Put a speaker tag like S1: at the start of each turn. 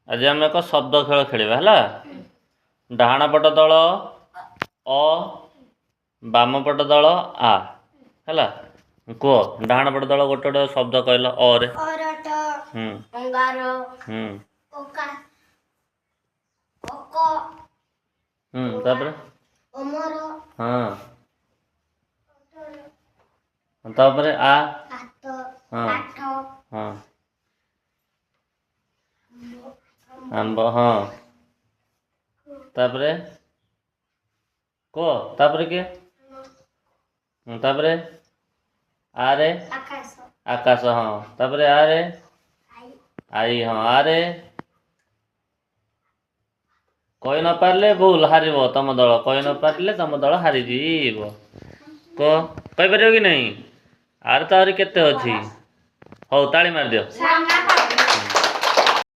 S1: आज आम एक शब्द खेल खेलिबा हला। डाहाण पट दल अ, बाम पट दल आ हला। कह डाहाण पट दल गोटे गोटे शब्द कहल अ रे।
S2: अरट
S1: हम्म
S2: अंगार
S1: हम्म
S2: ओका ओक
S1: तापर
S2: अमर
S1: हाँ तापर आ
S2: आत
S1: हाँ
S2: आठ
S1: हाँ आंब हाँ तापर कह तापर के तापर आ रे
S2: आकाश
S1: आकाश हाँ तापर आ रे
S2: आई
S1: आई हाँ आ रे कही न पारे भूल हार तुम दल कही न पारे तुम दल हारीज कह कहीपर कि नहीं आर तो आहरी केते अच्छी हौ ताली मार दियो।